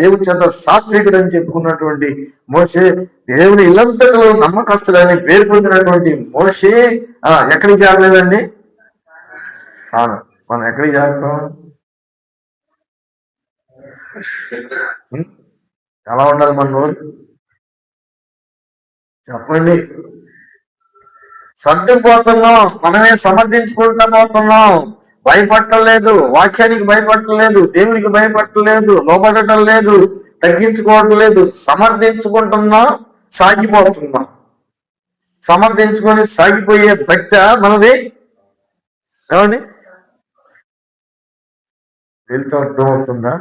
దేవుని చేత సాత్వికుడు అని చెప్పుకున్నటువంటి మోషే, దేవుని ఇల్లంతటిలో నమ్మకస్తుడని పేరు పొందినటువంటి మోషే ఎక్కడికి చేరలేదండి? కాను. మనం ఎక్కడికి చేరుతాం? ఎలా ఉండాలి మన నోరు? చెప్పండి. సర్దుకుపోతున్నాం, మనమే సమర్థించుకుంటా పోతున్నాం. భయపడటం వాక్యానికి భయపడటం దేవునికి భయపడటం లోబడటం లేదు, తగ్గించుకోవటం లేదు. సమర్థించుకుంటున్నాం, సాగిపోతున్నాం. సమర్థించుకొని సాగిపోయే భక్త మనది. ఏమండి? వెళ్తూ అర్థం అవుతుందా?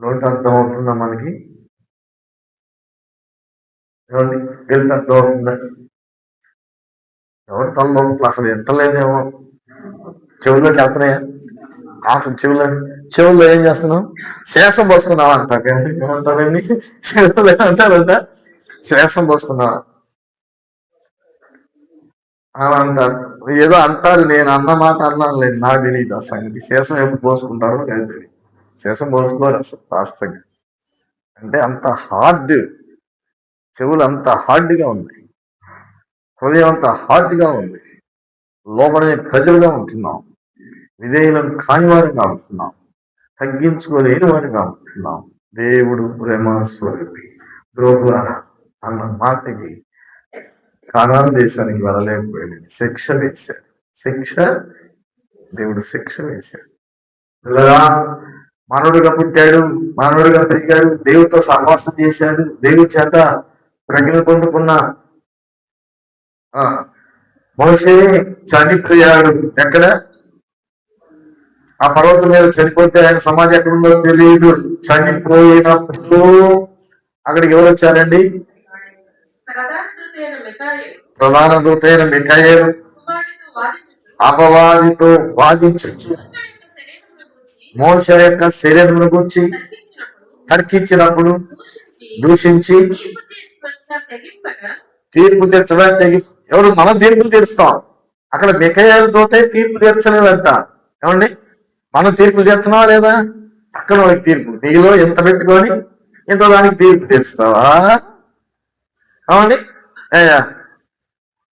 లోటు అర్థం అవుతుందా మనకి? ఏమండి? వెళ్తూ అర్థం అవుతుందా? ఎవరు తలలోపల అసలు ఎంటలేదేమో. చెవుల్లోకి వెళ్తున్నాయా? చెవుల్లో ఏం చేస్తున్నావు? శేషం పోసుకున్నావా అంటారు. ఏమంటారండి? చెవుల్లో ఏమంటారంట? శేషం పోసుకున్నావా అని అంటారు. ఏదో అంటారు, నేను అన్న మాట అన్నాను లేదు, నాకు తెలియదు ఆ సంగతి. శేషం ఎప్పుడు పోసుకుంటారో లేదు తెలియదు. శేషం పోసుకోరు అసలు వాస్తవంగా. అంటే అంత హార్డ్, చెవులు అంత హార్డ్గా ఉన్నాయి, హృదయం అంత హార్డ్గా ఉంది. లోపడే ప్రజలుగా ఉంటున్నాం, విధేయులను కాని వారిగా ఉంటున్నాం, తగ్గించుకోలేని వారిగా ఉంటున్నాం. దేవుడు ప్రేమ స్వరూపి. ద్రోహులారా అన్న మాటకి కానాను దేశానికి వెళ్ళలేకపోయింది. శిక్ష వేశాడు. దేవుడు శిక్ష వేశాడు. మానవుడిగా పుట్టాడు, మానవుడిగా పెరిగాడు, దేవుడితో సహవాసం చేశాడు, దేవుడి చేత ప్రజ్ఞ పొందుకున్న మోషే చనిపోయాడు. ఎక్కడ? ఆ పర్వతం మీద చనిపోతే ఆయన సమాధి ఎక్కడుందో తెలియదు. చనిపోయినప్పుడు అక్కడికి ఎవరు వచ్చారండి? ప్రధాన దూతైన మిఖాయేలు అపవాదితో వాదించు మోషే యొక్క శరీరం గురించి తర్కించినప్పుడు, దూషించి తీర్పు తీర్చడానికి తెగి. ఎవరు? మనం తీర్పులు తీరుస్తాం. అక్కడ మిఖాయేలుతోటే తీర్పు తీర్చలేదంట. ఏమండి? మనం తీర్పులు తీర్చున్నావా లేదా? అక్కడ వాళ్ళకి తీర్పు. నీలో ఎంత పెట్టుకొని ఇంత దానికి తీర్పు తీరుస్తావా? అవునండి,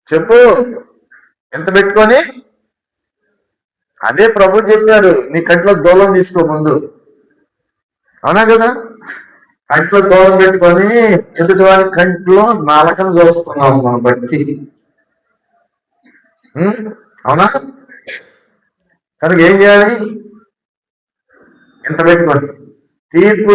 చెప్పు. ఎంత పెట్టుకొని? అదే ప్రభు చెప్పారు, నీ కంట్లో దూలం తీసుకో ముందు. అవునా కదా? కంట్లో దూలం పెట్టుకొని ఎదుటి వారి కంట్లో నాలకను చూస్తున్నాం మన భక్తి. అవునా? కనుక ఏం చేయాలి? ఎంత పెట్టుకొని తీర్పు